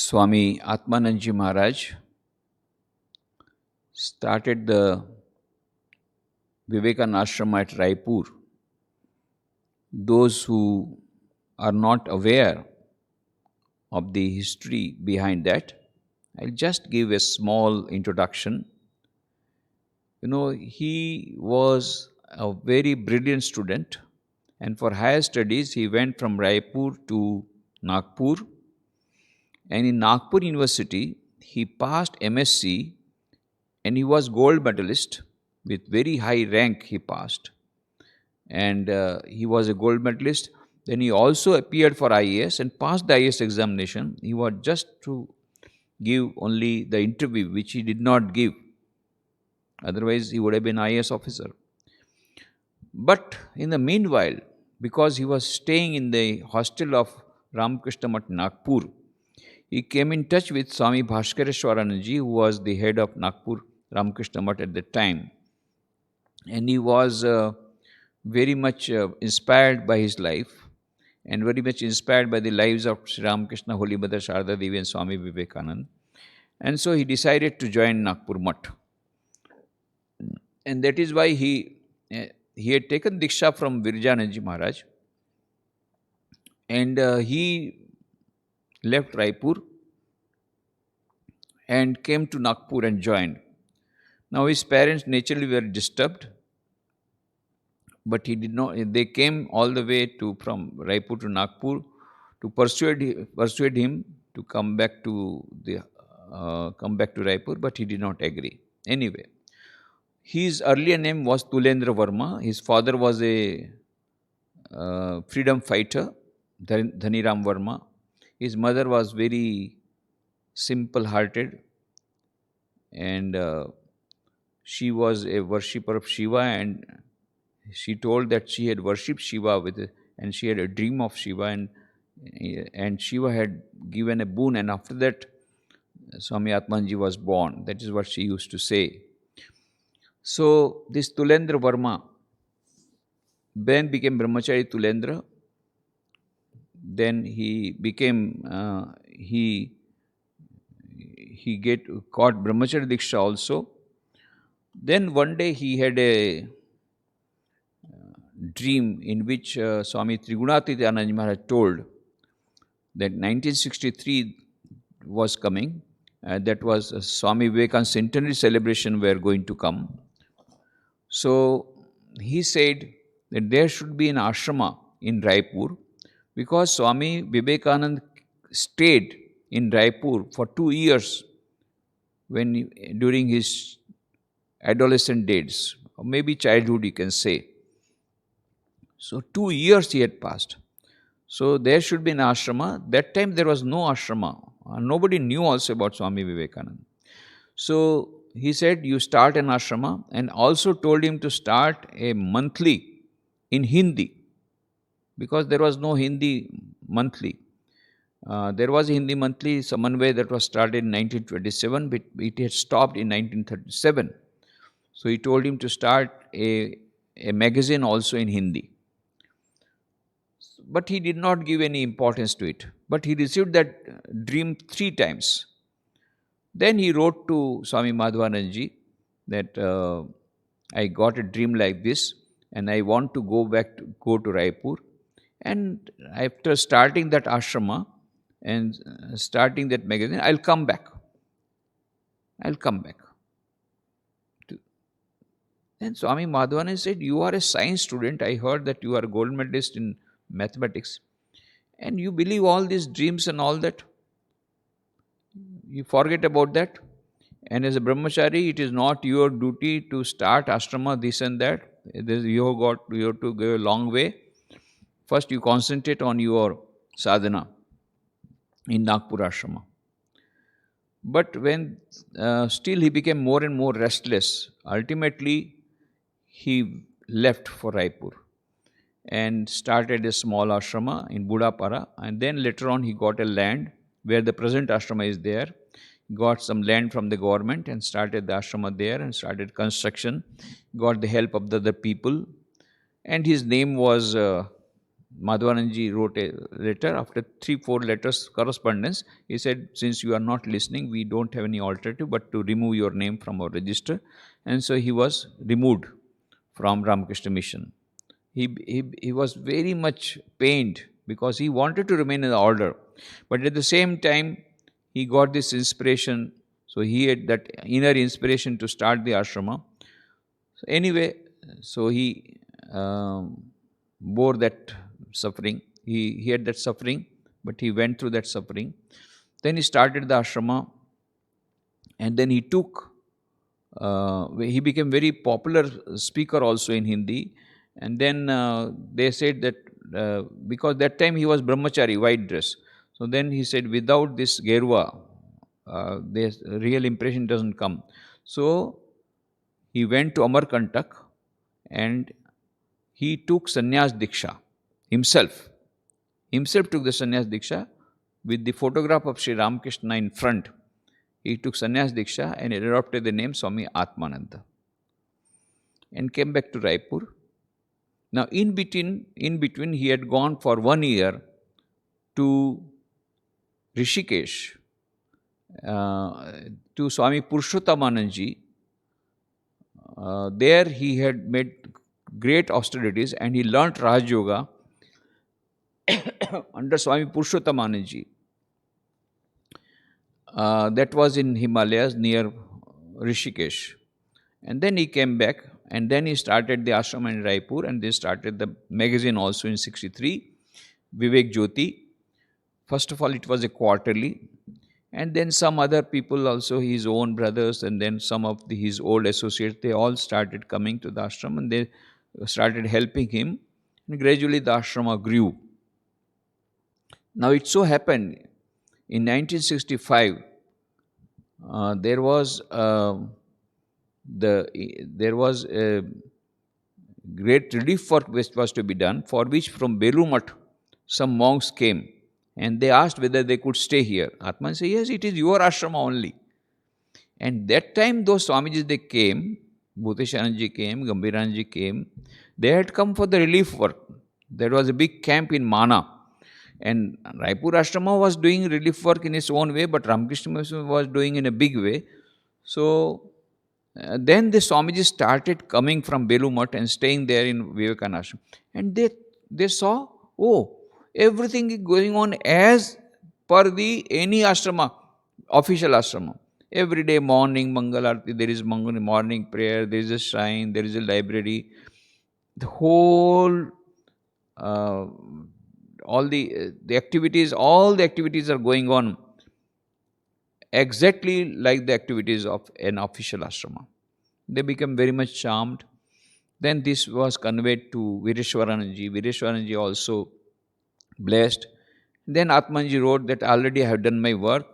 Swami Atmanandaji Maharaj started the Vivekananda Ashram at Raipur. Those who are not aware of the history behind that, I'll just give a small introduction. He was a very brilliant student, and for higher studies, he went from Raipur to Nagpur. And in Nagpur University, he passed MSc and he was gold medalist with very high rank he passed. And he was a gold medalist. Then he also appeared for IAS and passed the IAS examination. He was just to give only the interview, which he did not give. Otherwise, he would have been IAS officer. But in the meanwhile, because he was staying in the hostel of Ramakrishna Math Nagpur, he came in touch with Swami Bhaskareshwaranandaji, who was the head of Nagpur Ramakrishna Math at that time. And he was very much inspired by his life and very much inspired by the lives of Sri Ramakrishna, Holy Mother Sharda Devi and Swami Vivekananda. And so he decided to join Nagpur Math. And that is why he had taken Diksha from Virajanandaji Maharaj. And he left Raipur and came to Nagpur and joined. Now his parents naturally were disturbed, but he did not. They came all the way from Raipur to Nagpur to persuade him to come back to Raipur, but he did not agree. Anyway, his earlier name was Tulendra Verma. His father was a freedom fighter, Dhaniram Verma. His mother was very simple-hearted, and she was a worshipper of Shiva, and she told that she had worshipped Shiva and she had a dream of Shiva, and Shiva had given a boon, and after that Swami Atmanji was born. That is what she used to say. So this Tulendra Verma then became Brahmachari Tulendra. Then he became he caught Brahmachari Diksha also. Then one day he had a dream in which Swami Trigunatirthananda Maharaj told that 1963 was coming. That was Swami Vivekananda centenary celebration were going to come. So he said that there should be an ashrama in Raipur, because Swami Vivekananda stayed in Raipur for 2 years during his adolescent days, or maybe childhood you can say. So 2 years he had passed. So there should be an ashrama. That time there was no ashrama. Nobody knew also about Swami Vivekananda. So he said, you start an ashrama, and also told him to start a monthly in Hindi, because there was no Hindi monthly. There was a Hindi monthly, Samanvay, that was started in 1927, but it had stopped in 1937. So he told him to start a magazine also in Hindi. But he did not give any importance to it. But he received that dream 3 times. Then he wrote to Swami Madhvanandaji that I got a dream like this, and I want to go to Raipur. And after starting that ashrama and starting that magazine, I'll come back. Then Swami Madhvanandaji said, you are a science student. I heard that you are a gold medalist in mathematics, and you believe all these dreams and all that. You forget about that. And as a brahmachari, it is not your duty to start ashrama, this and that. You have to go a long way. First, you concentrate on your sadhana in Nagpur ashrama. But when still he became more and more restless, ultimately he left for Raipur and started a small ashrama in Budapara, and then later on he got a land where the present ashrama is there. Got some land from the government and started the ashrama there and started construction. Got the help of the other people, and his name was Madhavananji wrote a letter. After 3-4 letters correspondence, he said, since you are not listening, we don't have any alternative but to remove your name from our register. And so he was removed from Ramakrishna Mission. He was very much pained because he wanted to remain in the order. But at the same time, he got this inspiration. So he had that inner inspiration to start the ashrama. So anyway, so he bore that suffering. He had that suffering, but he went through that suffering. Then he started the ashrama, and then he took, he became very popular speaker also in Hindi. And then they said that because that time he was brahmachari, white dress. So then he said, without this gerwa, the real impression doesn't come. So he went to Amarkantak and he took sannyas diksha himself. Himself took the sannyas diksha with the photograph of Sri Ramakrishna in front. He took sannyas diksha and adopted the name Swami Atmananda and came back to Raipur. Now, in between, he had gone for 1 year to Rishikesh, to Swami Purushottamananji. There he had made great austerities and he learnt Raj Yoga under Swami Purushottamananji. That was in Himalayas near Rishikesh. And then he came back and then he started the ashram in Raipur and they started the magazine also in 63, Vivek Jyoti. First of all, it was a quarterly. And then some other people also, his own brothers and then some of his old associates, they all started coming to the ashram and they started helping him. And gradually the ashrama grew. Now it so happened in 1965, there was a great relief work which was to be done, for which from Belur some monks came and they asked whether they could stay here. Atman said, yes, it is your ashrama only. And that time those Swamijis, they came, Bhuteshananji came, Gambhiranji came, they had come for the relief work. There was a big camp in Mana. And Raipur Ashrama was doing relief work in its own way, but Ramakrishna Mission was doing in a big way. So then the Swamiji started coming from Belur and staying there in Vivekananda Ashram. And they saw, oh, everything is going on as per the any ashrama, official ashrama. Every day morning, Mangalarti, there is morning prayer, there is a shrine, there is a library. The whole all the activities are going on exactly like the activities of an official ashrama. They become very much charmed. Then this was conveyed to Vireshwarananji. Vireshwarananji also blessed. Then Atmanji wrote that already I have done my work.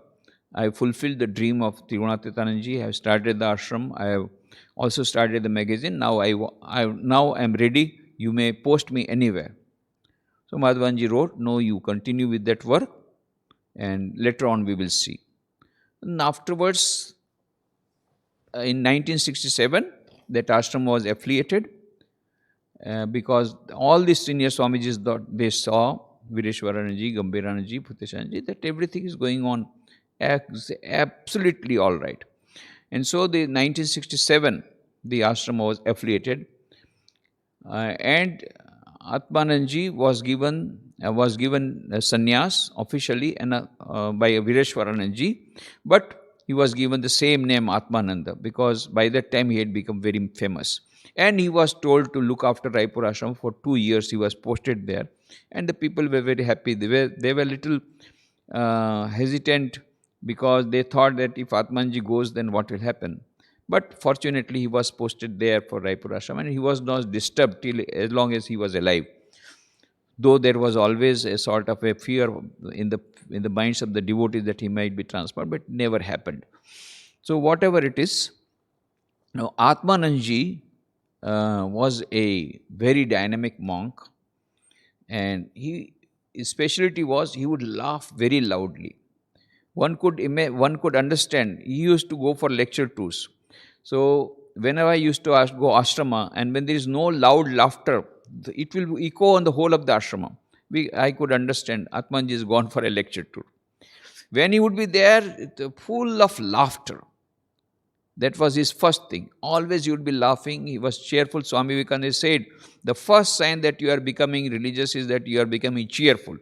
I have fulfilled the dream of Tirunathatananji. I have started the ashram. I have also started the magazine. Now I am ready. You may post me anywhere. So Madhavanji wrote, no, you continue with that work and later on we will see. And afterwards, in 1967, that ashram was affiliated because all the senior Swamijis, they saw, Vireshwarananji, Gambhirananji, Bhuteshananji, that everything is going on absolutely all right. And so the 1967, the ashram was affiliated and Atmananji was given sannyas officially and by Vireshwarananji, but he was given the same name Atmananda because by that time he had become very famous. And he was told to look after Raipur Ashram for 2 years. He was posted there, and the people were very happy. They were little hesitant because they thought that if Atmanji goes, then what will happen? But fortunately, he was posted there for Raipur Ashram and he was not disturbed till as long as he was alive. Though there was always a sort of a fear in the minds of the devotees that he might be transferred, but it never happened. So whatever it is, now Atmananji was a very dynamic monk, and his specialty was he would laugh very loudly. One could understand. He used to go for lecture tours. So whenever I used to go ashrama, and when there is no loud laughter, it will echo on the whole of the ashrama. I could understand Atmanji is gone for a lecture tour. When he would be there, full of laughter. That was his first thing. Always he would be laughing. He was cheerful. Swami Vivekananda said, the first sign that you are becoming religious is that you are becoming cheerful.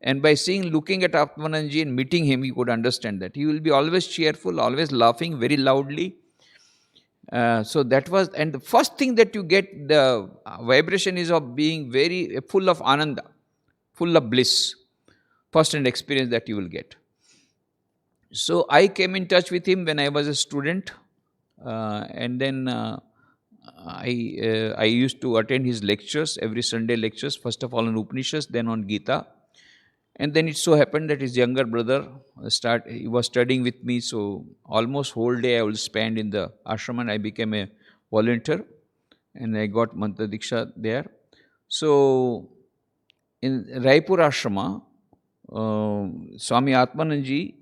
And by looking at Atmananji and meeting him, he could understand that. He will be always cheerful, always laughing very loudly. So that was, and the first thing that you get, the vibration is of being very full of ananda, full of bliss. First hand experience that you will get. So I came in touch with him when I was a student, and then I used to attend his lectures, every Sunday lectures, first of all on Upanishads, then on Gita. And then it so happened that his younger brother he was studying with me, so almost whole day I will spend in the ashram, and I became a volunteer and I got Mantra Diksha there. So in Raipur Ashrama, Swami Atmananji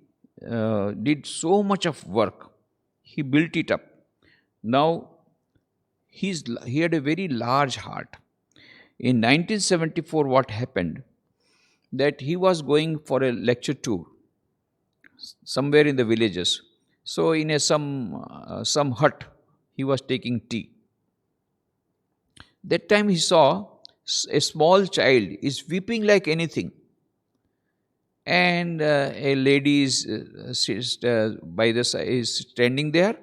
did so much of work. He built it up. Now, he had a very large heart. In 1974, what happened? That he was going for a lecture tour somewhere in the villages. So in some hut, he was taking tea. That time he saw a small child is weeping like anything, and a lady is by the side is standing there,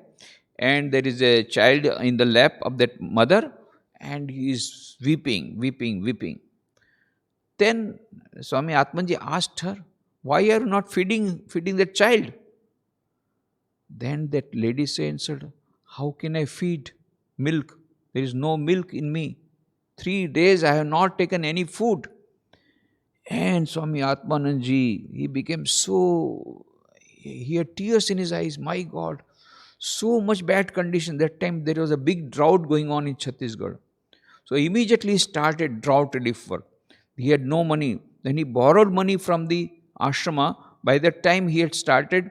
and there is a child in the lap of that mother, and he is weeping, weeping, weeping. Then Swami Atmanji asked her, why are you not feeding that child? Then that lady answered, how can I feed milk? There is no milk in me. 3 days I have not taken any food. And Swami Atmananji, he became so, he had tears in his eyes. My God, so much bad condition. That time there was a big drought going on in Chhattisgarh. So immediately he started drought relief work. He had no money. Then he borrowed money from the ashrama. By that time he had started,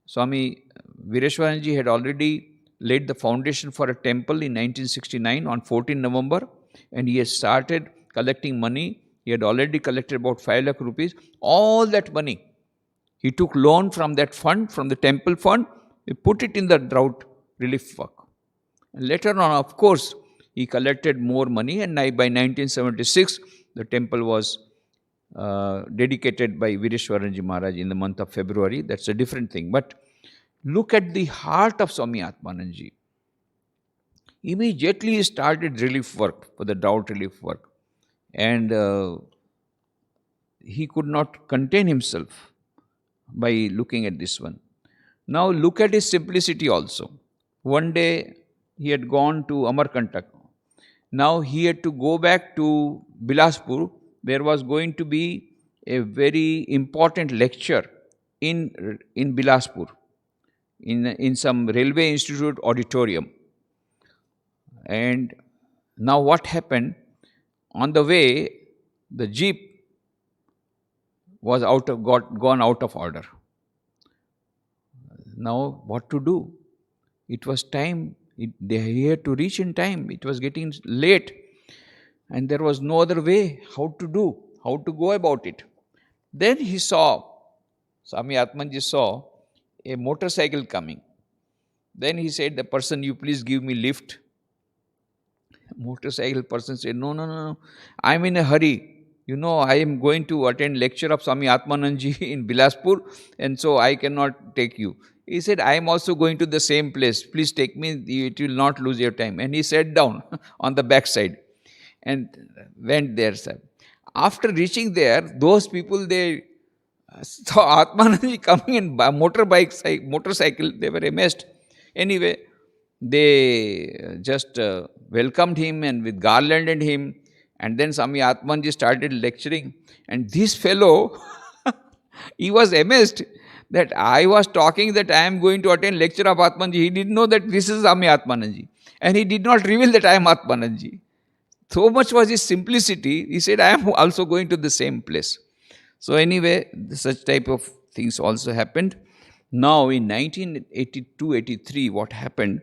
Swami Vireshwaranji had already laid the foundation for a temple in 1969 on 14 November, and he had started collecting money. He had already collected about 5 lakh rupees. All that money, he took loan from that fund, from the temple fund, he put it in the drought relief work. And later on, of course, he collected more money, and by 1976, the temple was dedicated by Vireshwaranji Maharaj in the month of February. That's a different thing. But look at the heart of Swami Atmananji. Immediately he started relief work, for the drought relief work. And he could not contain himself by looking at this one. Now look at his simplicity also. One day he had gone to Amarkantak. Now he had to go back to Bilaspur. There was going to be a very important lecture in Bilaspur, in some Railway Institute auditorium. And now what happened? On the way, the jeep was gone out of order. Now what to do? It was time. They had to reach in time. It was getting late. And there was no other way how to go about it. Then Swami Atmanji saw a motorcycle coming. Then he said, the person, you please give me lift. Motorcycle person said, no, I'm in a hurry. I am going to attend lecture of Swami Atmananji in Bilaspur, and so I cannot take you. He said, I am also going to the same place. Please take me, it will not lose your time. And he sat down on the backside and went there, sir. After reaching there, those people, they saw Atmananji coming in motorcycle, they were amazed. Anyway, they just welcomed him and with garlanded him. And then Swami Atmanji started lecturing. And this fellow, he was amazed that I was talking that I am going to attend lecture of Atmanji. He didn't know that this is Swami Atmananji. And he did not reveal that I am Atmananji. So much was his simplicity. He said, I am also going to the same place. So anyway, such type of things also happened. Now in 1982-83, what happened?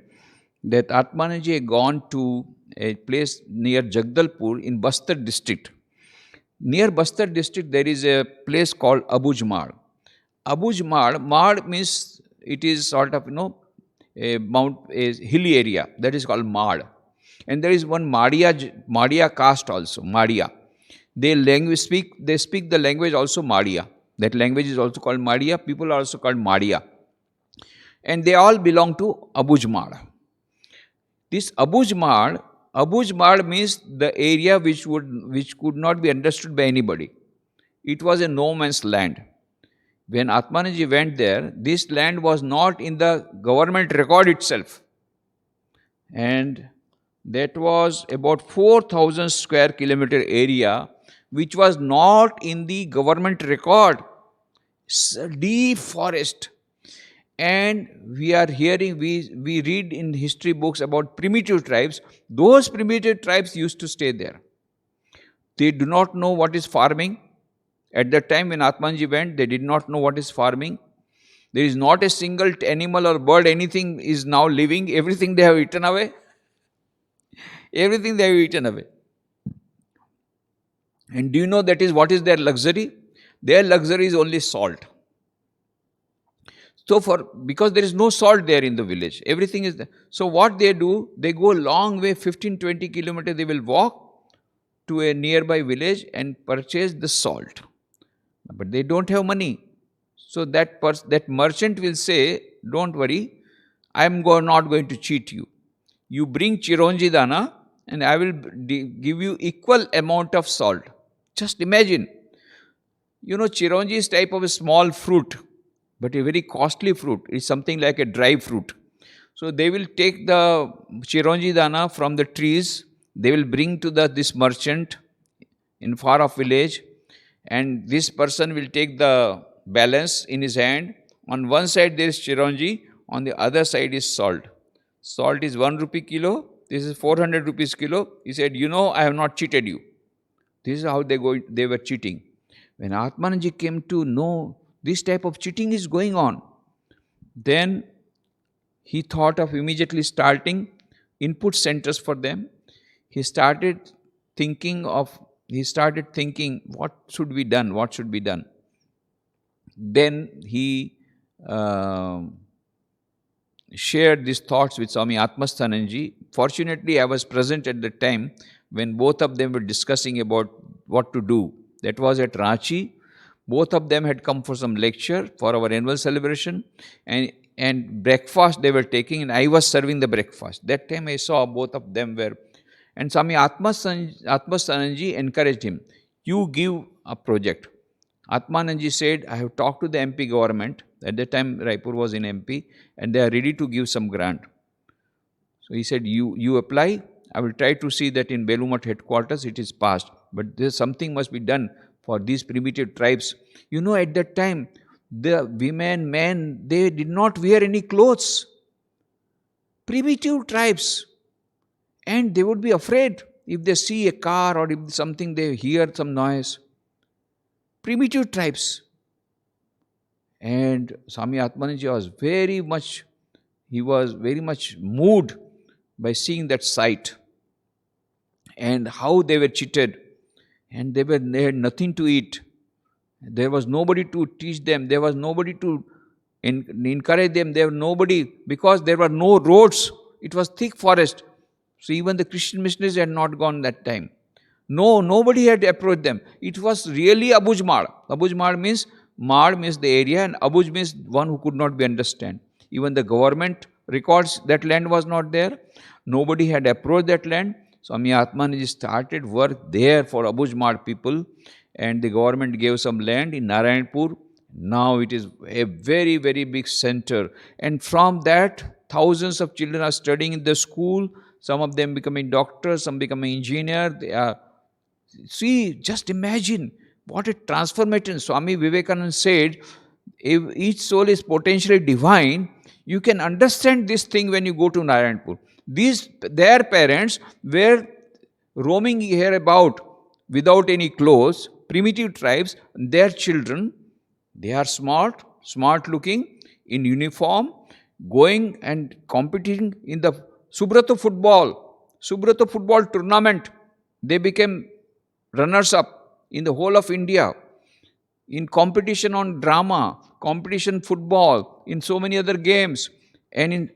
That Atmananji had gone to a place near Jagdalpur in Bastar district. Near Bastar district, there is a place called Abujmar. Abujmar, Mar means it is sort of, a hilly area. That is called Mar. And there is one Madia caste also, Madia. They speak the language also Madia. That language is also called Madia. People are also called Madia. And they all belong to Abujmar. This Abujmar means the area which could not be understood by anybody. It was a no man's land. When Atmananji went there, this land was not in the government record itself. And that was about 4,000 square kilometer area, which was not in the government record. It's a deep forest. And we are hearing, we read in history books about primitive tribes. Those primitive tribes used to stay there. They do not know what is farming. At the time when Atmanji went, they did not know what is farming. There is not a single animal or bird, anything is now living. Everything they have eaten away. Everything they have eaten away. And do you know that is what is their luxury? Their luxury is only salt. So because there is no salt there in the village, everything is there. So what they do, they go a long way, 15-20 kilometers, they will walk to a nearby village and purchase the salt. But they don't have money. So that merchant will say, don't worry, I am not going to cheat you. You bring chironji dana and I will give you equal amount of salt. Just imagine, chironji is type of a small fruit, but a very costly fruit. It's something like a dry fruit. So they will take the chironji dana from the trees, they will bring to this merchant in far off village, and this person will take the balance in his hand. On one side there is chironji, on the other side is salt. Salt is 1 rupee kilo, this is 400 rupees kilo. He said, I have not cheated you. This is how they were cheating. When Atmananji came to know this type of cheating is going on, then he thought of immediately starting input centers for them. He started thinking, what should be done. Then he shared these thoughts with Swami Atmasthananji. Fortunately, I was present at the time when both of them were discussing about what to do. That was at Ranchi. Both of them had come for some lecture for our annual celebration, and breakfast they were taking, and I was serving the breakfast. That time I saw both of them were, and Swami Atmasthananji encouraged him, you give a project. Atmananji said, I have talked to the MP government. At that time, Raipur was in MP, and they are ready to give some grant. So he said, you apply. I will try to see that in Belumat headquarters it is passed. But something must be done for these primitive tribes. At that time, the women, men, they did not wear any clothes. Primitive tribes. And they would be afraid if they see a car or if something, they hear some noise. Primitive tribes. And Swami Atmananji was very much moved by seeing that sight and how they were cheated, and they had nothing to eat. There was nobody to teach them. There was nobody to encourage them. There was nobody, because there were no roads. It was thick forest. So even the Christian missionaries had not gone that time. No, nobody had approached them. It was really Abujmar. Abujmar means, Mar means the area, and Abuj means one who could not be understand. Even the government records that land was not there. Nobody had approached that land. Swami Atmananji started work there for Abujmar people, and the government gave some land in Narayanpur. Now it is a very, very big center. And from that, thousands of children are studying in the school. Some of them becoming doctors, some becoming engineer. See, just imagine what a transformation. Swami Vivekananda said, if each soul is potentially divine, you can understand this thing when you go to Narayanpur. Their parents were roaming here about without any clothes, primitive tribes. Their children, they are smart looking, in uniform, going and competing in the Subrato football tournament. They became runners up. in the whole of India, in competition on drama, competition football, in so many other games, and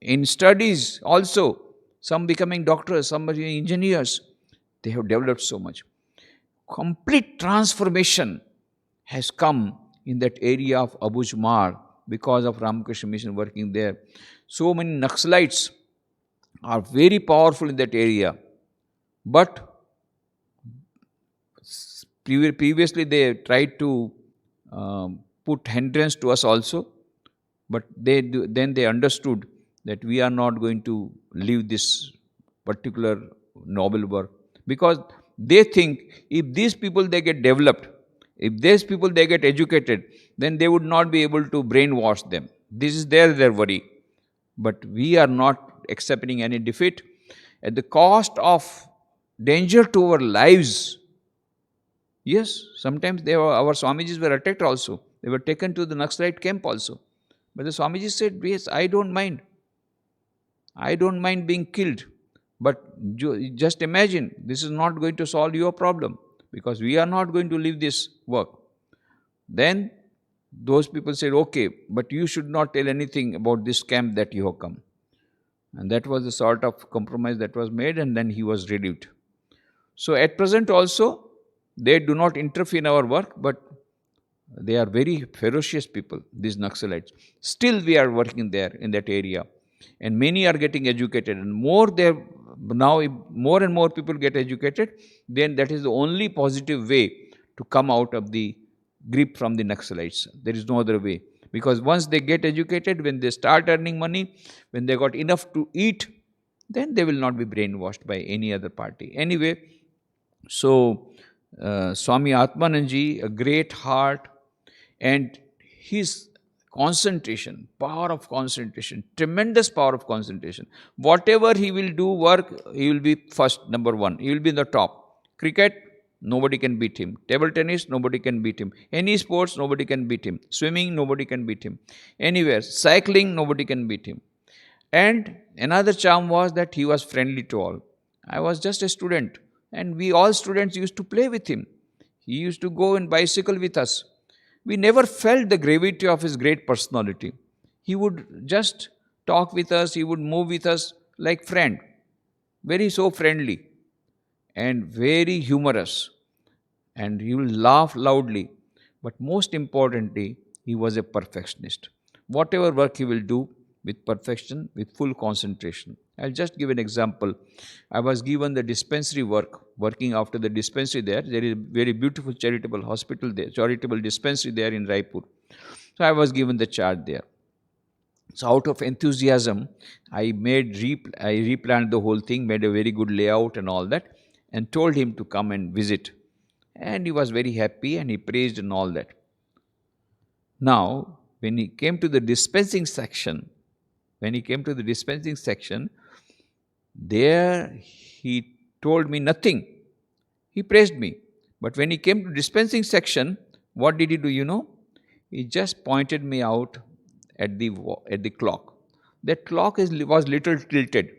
in studies also. Some becoming doctors, some becoming engineers. They have developed so much. Complete transformation has come in that area of Abujmar because of Ramakrishna Mission working there. So many Naxalites are very powerful in that area. But previously they tried to put hindrance to us also, but then they understood that we are not going to leave this particular noble work, because they think if these people they get developed, if these people they get educated, then they would not be able to brainwash them. This is their worry. But we are not accepting any defeat at the cost of danger to our lives. Yes, sometimes our Swamijis were attacked also. They were taken to the Naxalite camp also. But the Swamiji said, yes, I don't mind. I don't mind being killed. But just imagine, this is not going to solve your problem, because we are not going to leave this work. Then those people said, okay, but you should not tell anything about this camp that you have come. And that was the sort of compromise that was made, and then he was relieved. So at present also, they do not interfere in our work, but they are very ferocious people, these Naxalites. Still we are working there in that area. And many are getting educated. And now if more and more people get educated, then that is the only positive way to come out of the grip from the Naxalites. There is no other way. Because once they get educated, when they start earning money, when they got enough to eat, then they will not be brainwashed by any other party. Anyway, so Swami Atmananji, a great heart, and his concentration, power of concentration, tremendous power of concentration. Whatever he will do work, he will be first, number one. He will be in the top. Cricket, nobody can beat him. Table tennis, nobody can beat him. Any sports, nobody can beat him. Swimming, nobody can beat him. Anywhere, cycling, nobody can beat him. And another charm was that he was friendly to all. I was just a student, and we all students used to play with him. He used to go and bicycle with us. We never felt the gravity of his great personality. He would just talk with us, he would move with us like friend. Very so friendly and very humorous. And he will laugh loudly. But most importantly, he was a perfectionist. Whatever work he will do, with perfection, with full concentration. I'll just give an example. I was given the dispensary work, working after the dispensary there. There is a very beautiful charitable hospital there, charitable dispensary there in Raipur. So I was given the charge there. So out of enthusiasm, I replanned the whole thing, made a very good layout and all that, and told him to come and visit. And he was very happy and he praised and all that. Now, when he came to the dispensing section, there he told me nothing. He praised me. But when he came to dispensing section, what did he do, you know? He just pointed me out at the clock. That clock was little tilted,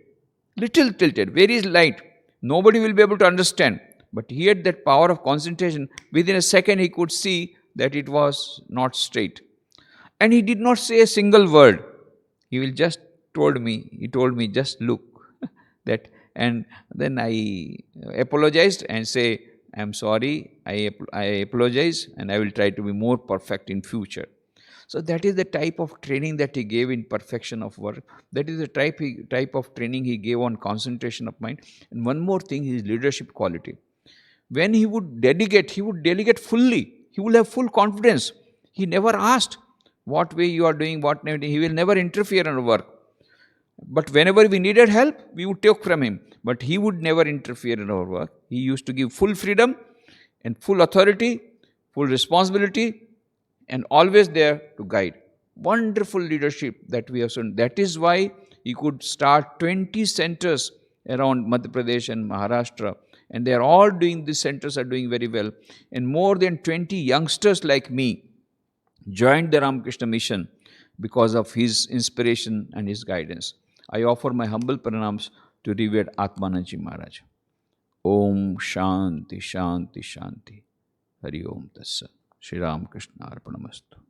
very light. Nobody will be able to understand. But he had that power of concentration. Within a second, he could see that it was not straight. And he did not say a single word. He told me, just look that. And then I apologized and say, I'm sorry, I apologize, and I will try to be more perfect in future. So that is the type of training that he gave in perfection of work. That is the type of training he gave on concentration of mind. And one more thing, his leadership quality. When he would delegate fully. He will have full confidence. He never asked what way you are doing, what not. He will never interfere in our work. But whenever we needed help, we would take from him. But he would never interfere in our work. He used to give full freedom and full authority, full responsibility, and always there to guide. Wonderful leadership that we have seen. That is why he could start 20 centers around Madhya Pradesh and Maharashtra. And they are all doing, these centers are doing very well. And more than 20 youngsters like me joined the Ramakrishna Mission because of his inspiration and his guidance. I offer my humble pranams to revered Atmananji Maharaj. Om Shanti, Shanti, Shanti. Hari ओम तत्सत। श्री राम कृष्ण अर्पणमस्तु।